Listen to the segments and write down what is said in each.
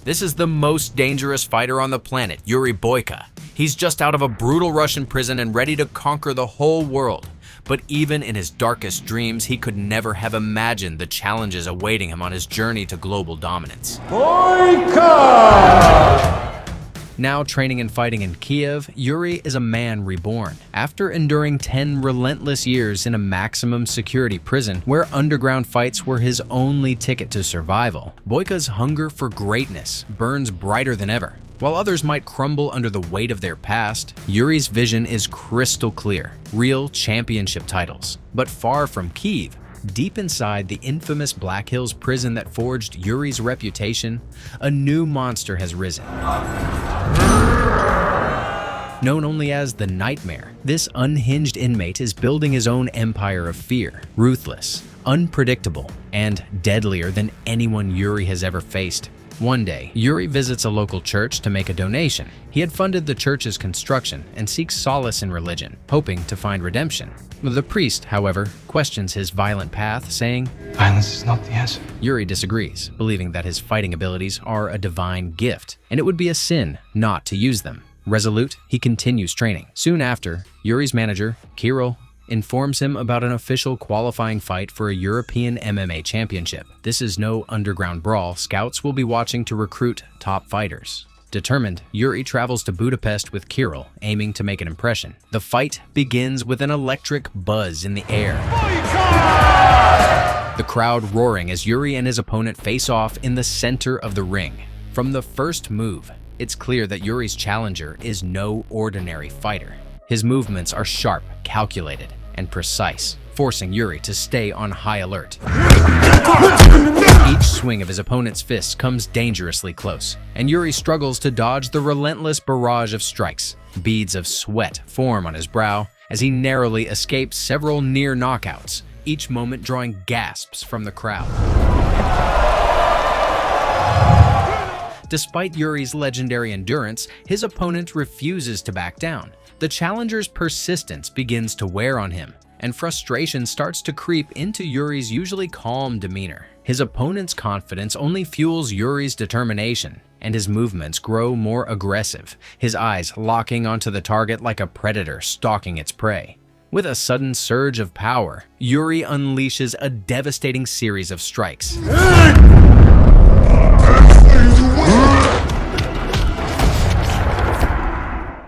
This is the most dangerous fighter on the planet, Yuri Boyka. He's just out of a brutal Russian prison and ready to conquer the whole world. But even in his darkest dreams, he could never have imagined the challenges awaiting him on his journey to global dominance. Boyka! Now training and fighting in Kiev, Yuri is a man reborn. After enduring 10 relentless years in a maximum security prison where underground fights were his only ticket to survival, Boyka's hunger for greatness burns brighter than ever. While others might crumble under the weight of their past, Yuri's vision is crystal clear: real championship titles. But far from Kiev, deep inside the infamous Black Hills prison that forged Yuri's reputation, a new monster has risen. Known only as the Nightmare, this unhinged inmate is building his own empire of fear, ruthless, unpredictable, and deadlier than anyone Yuri has ever faced. One day, Yuri visits a local church to make a donation. He had funded the church's construction and seeks solace in religion, hoping to find redemption. The priest, however, questions his violent path, saying, "Violence is not the answer." Yuri disagrees, believing that his fighting abilities are a divine gift, and it would be a sin not to use them. Resolute, he continues training. Soon after, Yuri's manager, Kirill, informs him about an official qualifying fight for a European MMA championship. This is no underground brawl. Scouts will be watching to recruit top fighters. Determined, Yuri travels to Budapest with Kirill, aiming to make an impression. The fight begins with an electric buzz in the air. The crowd roaring as Yuri and his opponent face off in the center of the ring. From the first move, it's clear that Yuri's challenger is no ordinary fighter. His movements are sharp, calculated, and precise, forcing Yuri to stay on high alert. Each swing of his opponent's fists comes dangerously close, and Yuri struggles to dodge the relentless barrage of strikes. Beads of sweat form on his brow as he narrowly escapes several near knockouts, each moment drawing gasps from the crowd. Despite Yuri's legendary endurance, his opponent refuses to back down. The challenger's persistence begins to wear on him, and frustration starts to creep into Yuri's usually calm demeanor. His opponent's confidence only fuels Yuri's determination, and his movements grow more aggressive, his eyes locking onto the target like a predator stalking its prey. With a sudden surge of power, Yuri unleashes a devastating series of strikes.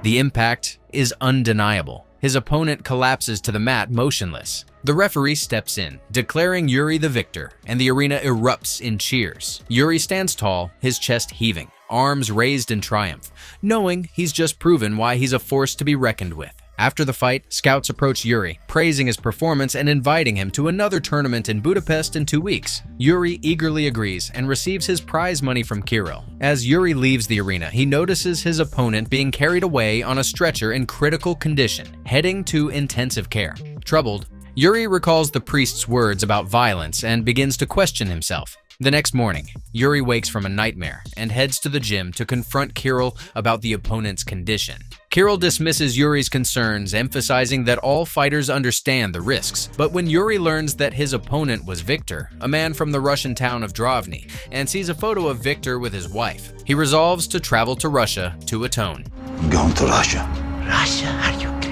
The impact is undeniable. His opponent collapses to the mat motionless. The referee steps in, declaring Yuri the victor, and the arena erupts in cheers. Yuri stands tall, his chest heaving, arms raised in triumph, knowing he's just proven why he's a force to be reckoned with. After the fight, scouts approach Yuri, praising his performance and inviting him to another tournament in Budapest in 2 weeks. Yuri eagerly agrees and receives his prize money from Kirill. As Yuri leaves the arena, he notices his opponent being carried away on a stretcher in critical condition, heading to intensive care. Troubled, Yuri recalls the priest's words about violence and begins to question himself. The next morning, Yuri wakes from a nightmare and heads to the gym to confront Kirill about the opponent's condition. Kirill dismisses Yuri's concerns, emphasizing that all fighters understand the risks. But when Yuri learns that his opponent was Victor, a man from the Russian town of Drovny, and sees a photo of Victor with his wife, he resolves to travel to Russia to atone. Going to Russia. Russia, are you crazy?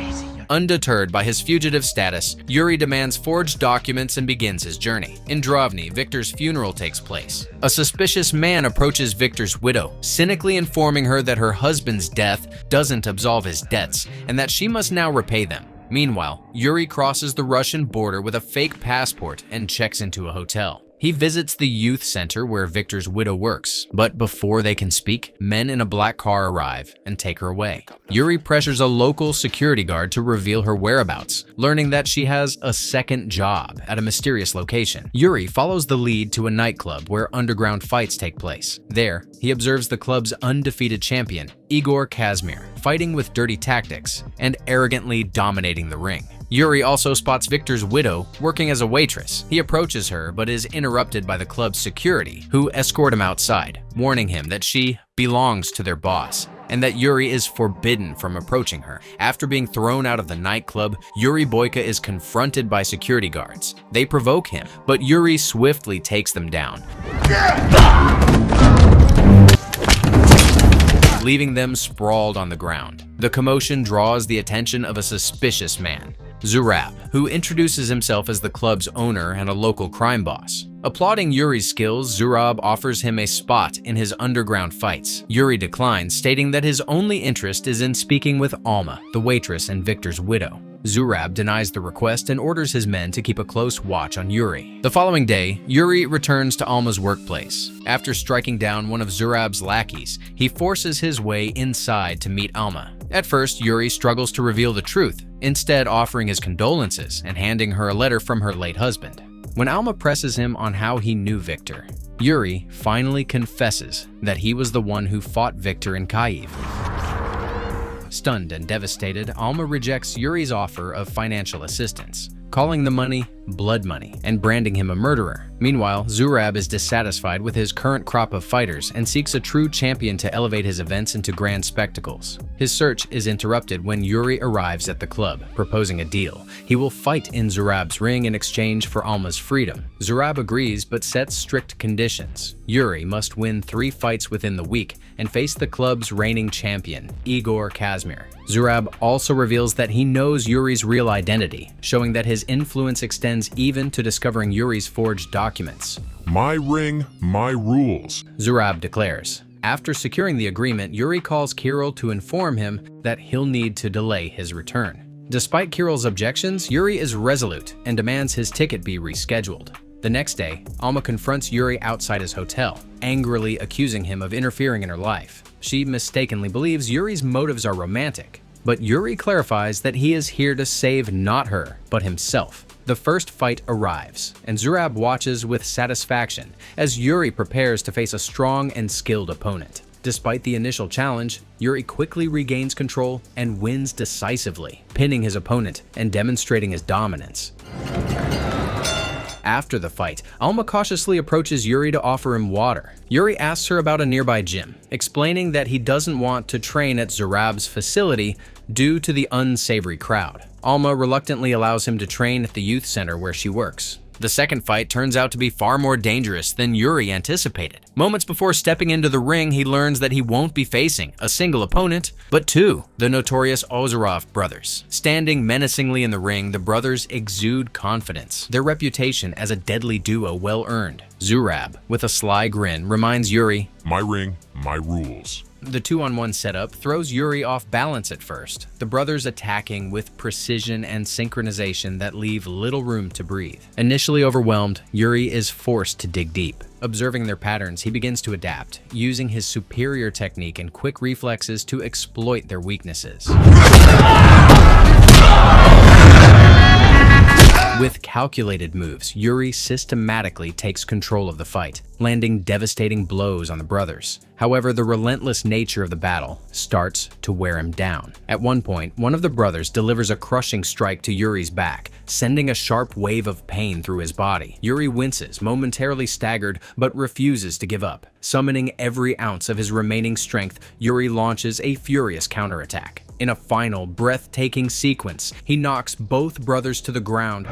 Undeterred by his fugitive status, Yuri demands forged documents and begins his journey. In Drovny, Victor's funeral takes place. A suspicious man approaches Victor's widow, cynically informing her that her husband's death doesn't absolve his debts and that she must now repay them. Meanwhile, Yuri crosses the Russian border with a fake passport and checks into a hotel. He visits the youth center where Victor's widow works, but before they can speak, men in a black car arrive and take her away. Yuri pressures a local security guard to reveal her whereabouts, learning that she has a second job at a mysterious location. Yuri follows the lead to a nightclub where underground fights take place. There, he observes the club's undefeated champion, Igor Kazmir, fighting with dirty tactics and arrogantly dominating the ring. Yuri also spots Victor's widow working as a waitress. He approaches her but is interrupted by the club's security, who escort him outside, warning him that she belongs to their boss and that Yuri is forbidden from approaching her. After being thrown out of the nightclub, Yuri Boyka is confronted by security guards. They provoke him, but Yuri swiftly takes them down. leaving them sprawled on the ground. The commotion draws the attention of a suspicious man, Zurab, who introduces himself as the club's owner and a local crime boss. Applauding Yuri's skills, Zurab offers him a spot in his underground fights. Yuri declines, stating that his only interest is in speaking with Alma, the waitress and Victor's widow. Zurab denies the request and orders his men to keep a close watch on Yuri. The following day, Yuri returns to Alma's workplace. After striking down one of Zurab's lackeys, he forces his way inside to meet Alma. At first, Yuri struggles to reveal the truth, instead offering his condolences and handing her a letter from her late husband. When Alma presses him on how he knew Victor, Yuri finally confesses that he was the one who fought Victor in Kyiv. Stunned and devastated, Alma rejects Yuri's offer of financial assistance, calling the money blood money and branding him a murderer. Meanwhile, Zurab is dissatisfied with his current crop of fighters and seeks a true champion to elevate his events into grand spectacles. His search is interrupted when Yuri arrives at the club, proposing a deal. He will fight in Zurab's ring in exchange for Alma's freedom. Zurab agrees but sets strict conditions. Yuri must win 3 fights within the week and face the club's reigning champion, Igor Kazmir. Zurab also reveals that he knows Yuri's real identity, showing that his influence extends even to discovering Yuri's forged documents. My ring, my rules, Zurab declares. After securing the agreement, Yuri calls Kirill to inform him that he'll need to delay his return. Despite Kirill's objections, Yuri is resolute and demands his ticket be rescheduled. The next day, Alma confronts Yuri outside his hotel, angrily accusing him of interfering in her life. She mistakenly believes Yuri's motives are romantic, but Yuri clarifies that he is here to save not her, but himself. The first fight arrives, and Zurab watches with satisfaction as Yuri prepares to face a strong and skilled opponent. Despite the initial challenge, Yuri quickly regains control and wins decisively, pinning his opponent and demonstrating his dominance. After the fight, Alma cautiously approaches Yuri to offer him water. Yuri asks her about a nearby gym, explaining that he doesn't want to train at Zurab's facility due to the unsavory crowd. Alma reluctantly allows him to train at the youth center where she works. The second fight turns out to be far more dangerous than Yuri anticipated. Moments before stepping into the ring, he learns that he won't be facing a single opponent, but 2, the notorious Ozerov brothers. Standing menacingly in the ring, the brothers exude confidence, their reputation as a deadly duo well earned. Zurab, with a sly grin, reminds Yuri, my ring, my rules. The 2-on-1 setup throws Yuri off balance at first, the brothers attacking with precision and synchronization that leave little room to breathe. Initially overwhelmed, Yuri is forced to dig deep. Observing their patterns, he begins to adapt, using his superior technique and quick reflexes to exploit their weaknesses. With calculated moves, Yuri systematically takes control of the fight, landing devastating blows on the brothers. However, the relentless nature of the battle starts to wear him down. At one point, one of the brothers delivers a crushing strike to Yuri's back, sending a sharp wave of pain through his body. Yuri winces, momentarily staggered, but refuses to give up. Summoning every ounce of his remaining strength, Yuri launches a furious counterattack. In a final, breathtaking sequence, he knocks both brothers to the ground,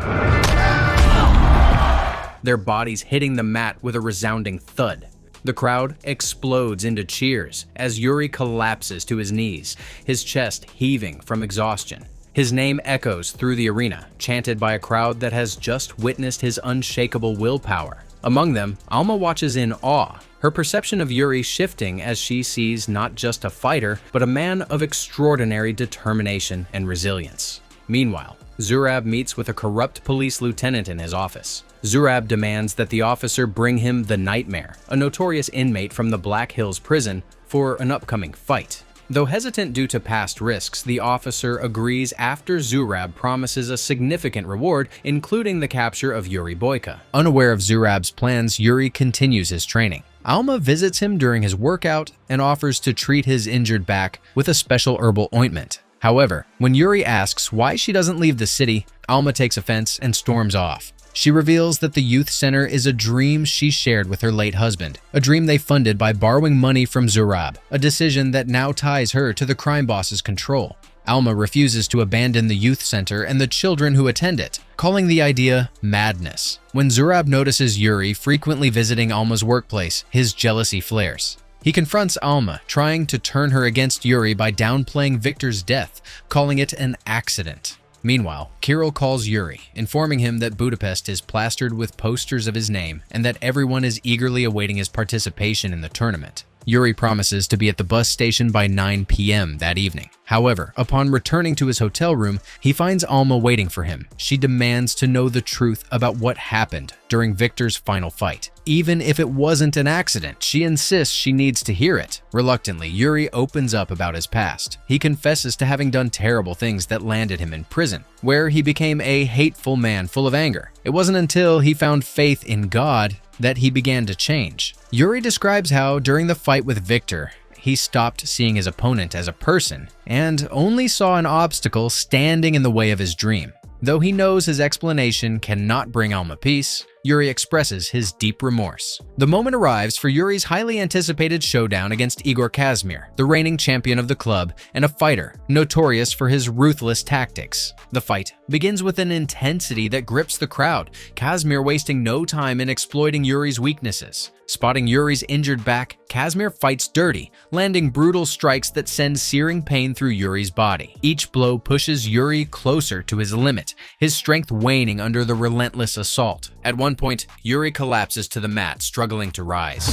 their bodies hitting the mat with a resounding thud. The crowd explodes into cheers as Yuri collapses to his knees, his chest heaving from exhaustion. His name echoes through the arena, chanted by a crowd that has just witnessed his unshakable willpower. Among them, Alma watches in awe, her perception of Yuri shifting as she sees not just a fighter, but a man of extraordinary determination and resilience. Meanwhile, Zurab meets with a corrupt police lieutenant in his office. Zurab demands that the officer bring him the Nightmare, a notorious inmate from the Black Hills prison, for an upcoming fight. Though hesitant due to past risks, the officer agrees after Zurab promises a significant reward, including the capture of Yuri Boyka. Unaware of Zurab's plans, Yuri continues his training. Alma visits him during his workout and offers to treat his injured back with a special herbal ointment. However, when Yuri asks why she doesn't leave the city, Alma takes offense and storms off. She reveals that the youth center is a dream she shared with her late husband, a dream they funded by borrowing money from Zurab, a decision that now ties her to the crime boss's control. Alma refuses to abandon the youth center and the children who attend it, calling the idea madness. When Zurab notices Yuri frequently visiting Alma's workplace, his jealousy flares. He confronts Alma, trying to turn her against Yuri by downplaying Victor's death, calling it an accident. Meanwhile, Kirill calls Yuri, informing him that Budapest is plastered with posters of his name and that everyone is eagerly awaiting his participation in the tournament. Yuri promises to be at the bus station by 9 p.m. that evening. However, upon returning to his hotel room, he finds Alma waiting for him. She demands to know the truth about what happened during Victor's final fight. Even if it wasn't an accident, she insists she needs to hear it. Reluctantly, Yuri opens up about his past. He confesses to having done terrible things that landed him in prison, where he became a hateful man full of anger. It wasn't until he found faith in God that he began to change. Yuri describes how, during the fight with Victor, he stopped seeing his opponent as a person and only saw an obstacle standing in the way of his dream. Though he knows his explanation cannot bring Alma peace, Yuri expresses his deep remorse. The moment arrives for Yuri's highly anticipated showdown against Igor Kazmir, the reigning champion of the club and a fighter notorious for his ruthless tactics. The fight begins with an intensity that grips the crowd, Kazmir wasting no time in exploiting Yuri's weaknesses. Spotting Yuri's injured back, Kazmir fights dirty, landing brutal strikes that send searing pain through Yuri's body. Each blow pushes Yuri closer to his limit, his strength waning under the relentless assault. At one point, Yuri collapses to the mat, struggling to rise.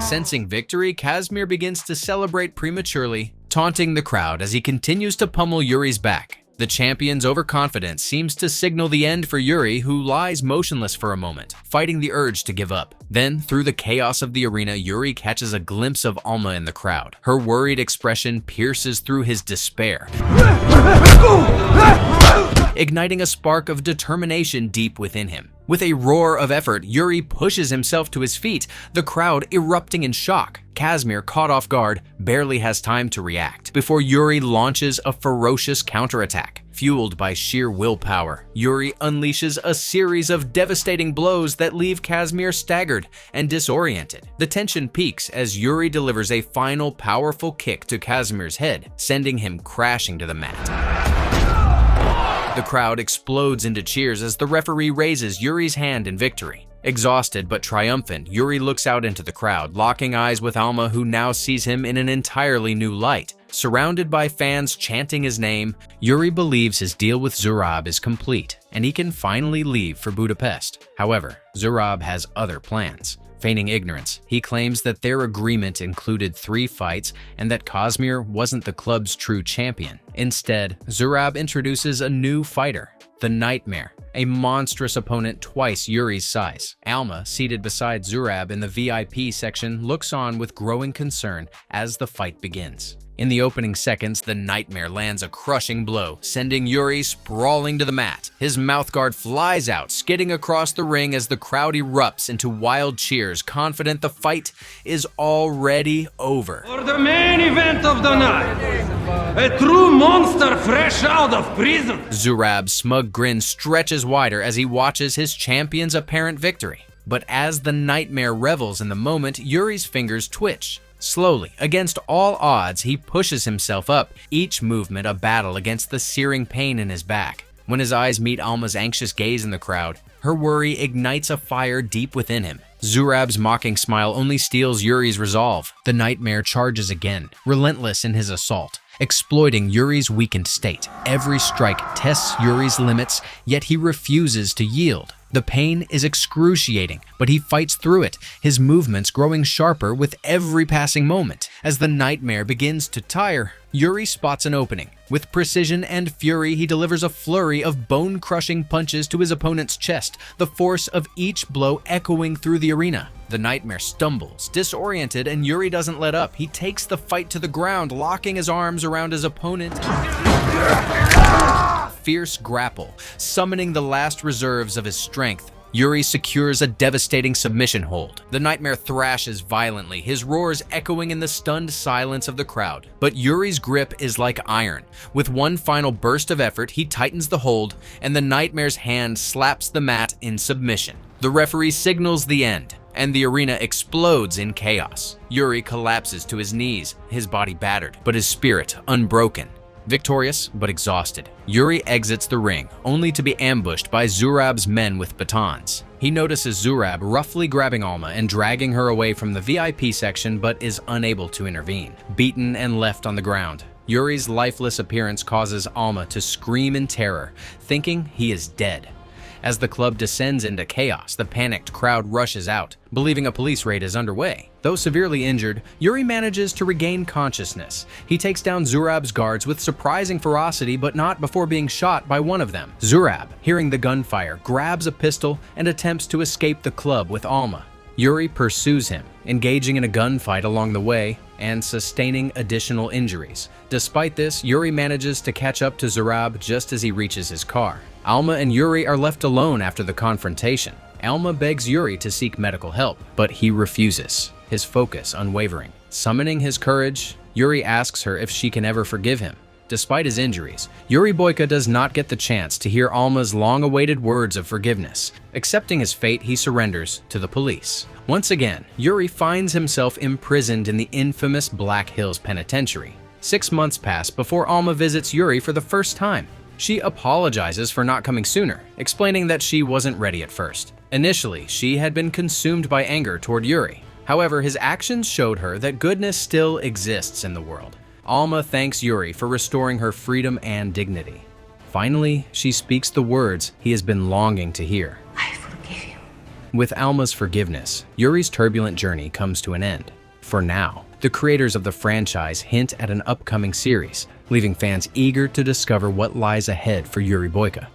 Sensing victory, Kazmir begins to celebrate prematurely, taunting the crowd as he continues to pummel Yuri's back. The champion's overconfidence seems to signal the end for Yuri, who lies motionless for a moment, fighting the urge to give up. Then, through the chaos of the arena, Yuri catches a glimpse of Alma in the crowd. Her worried expression pierces through his despair, igniting a spark of determination deep within him. With a roar of effort, Yuri pushes himself to his feet, the crowd erupting in shock. Kazmir, caught off guard, barely has time to react before Yuri launches a ferocious counterattack. Fueled by sheer willpower, Yuri unleashes a series of devastating blows that leave Kazmir staggered and disoriented. The tension peaks as Yuri delivers a final powerful kick to Kazmir's head, sending him crashing to the mat. The crowd explodes into cheers as the referee raises Yuri's hand in victory. Exhausted but triumphant, Yuri looks out into the crowd, locking eyes with Alma, who now sees him in an entirely new light. Surrounded by fans chanting his name, Yuri believes his deal with Zurab is complete, and he can finally leave for Budapest. However, Zurab has other plans. Feigning ignorance, he claims that their agreement included 3 fights and that Kazmir wasn't the club's true champion. Instead, Zurab introduces a new fighter, the Nightmare, a monstrous opponent twice Yuri's size. Alma, seated beside Zurab in the VIP section, looks on with growing concern as the fight begins. In the opening seconds, the Nightmare lands a crushing blow, sending Yuri sprawling to the mat. His mouthguard flies out, skidding across the ring as the crowd erupts into wild cheers, confident the fight is already over. For the main event of the night, a true monster fresh out of prison. Zurab's smug grin stretches wider as he watches his champion's apparent victory. But as the Nightmare revels in the moment, Yuri's fingers twitch. Slowly, against all odds, he pushes himself up, each movement a battle against the searing pain in his back. When his eyes meet Alma's anxious gaze in the crowd, her worry ignites a fire deep within him. Zurab's mocking smile only steals Yuri's resolve. The Nightmare charges again, relentless in his assault, exploiting Yuri's weakened state. Every strike tests Yuri's limits, yet he refuses to yield. The pain is excruciating, but he fights through it, his movements growing sharper with every passing moment. As the Nightmare begins to tire, Yuri spots an opening. With precision and fury, he delivers a flurry of bone-crushing punches to his opponent's chest, the force of each blow echoing through the arena. The Nightmare stumbles, disoriented, and Yuri doesn't let up. He takes the fight to the ground, locking his arms around his opponent. Fierce grapple, summoning the last reserves of his strength. Yuri secures a devastating submission hold. The Nightmare thrashes violently, his roars echoing in the stunned silence of the crowd. But Yuri's grip is like iron. With one final burst of effort, he tightens the hold, and the Nightmare's hand slaps the mat in submission. The referee signals the end, and the arena explodes in chaos. Yuri collapses to his knees, his body battered, but his spirit unbroken. Victorious but exhausted, Yuri exits the ring, only to be ambushed by Zurab's men with batons. He notices Zurab roughly grabbing Alma and dragging her away from the VIP section but is unable to intervene. Beaten and left on the ground, Yuri's lifeless appearance causes Alma to scream in terror, thinking he is dead. As the club descends into chaos, the panicked crowd rushes out, believing a police raid is underway. Though severely injured, Yuri manages to regain consciousness. He takes down Zurab's guards with surprising ferocity, but not before being shot by one of them. Zurab, hearing the gunfire, grabs a pistol and attempts to escape the club with Alma. Yuri pursues him, engaging in a gunfight along the way and sustaining additional injuries. Despite this, Yuri manages to catch up to Zurab just as he reaches his car. Alma and Yuri are left alone after the confrontation. Alma begs Yuri to seek medical help, but he refuses, his focus unwavering. Summoning his courage, Yuri asks her if she can ever forgive him. Despite his injuries, Yuri Boyka does not get the chance to hear Alma's long-awaited words of forgiveness. Accepting his fate, he surrenders to the police. Once again, Yuri finds himself imprisoned in the infamous Black Hills Penitentiary. 6 months pass before Alma visits Yuri for the first time. She apologizes for not coming sooner, explaining that she wasn't ready at first. Initially, she had been consumed by anger toward Yuri. However, his actions showed her that goodness still exists in the world. Alma thanks Yuri for restoring her freedom and dignity. Finally, she speaks the words he has been longing to hear. I forgive you. With Alma's forgiveness, Yuri's turbulent journey comes to an end. For now, the creators of the franchise hint at an upcoming series, leaving fans eager to discover what lies ahead for Yuri Boyka.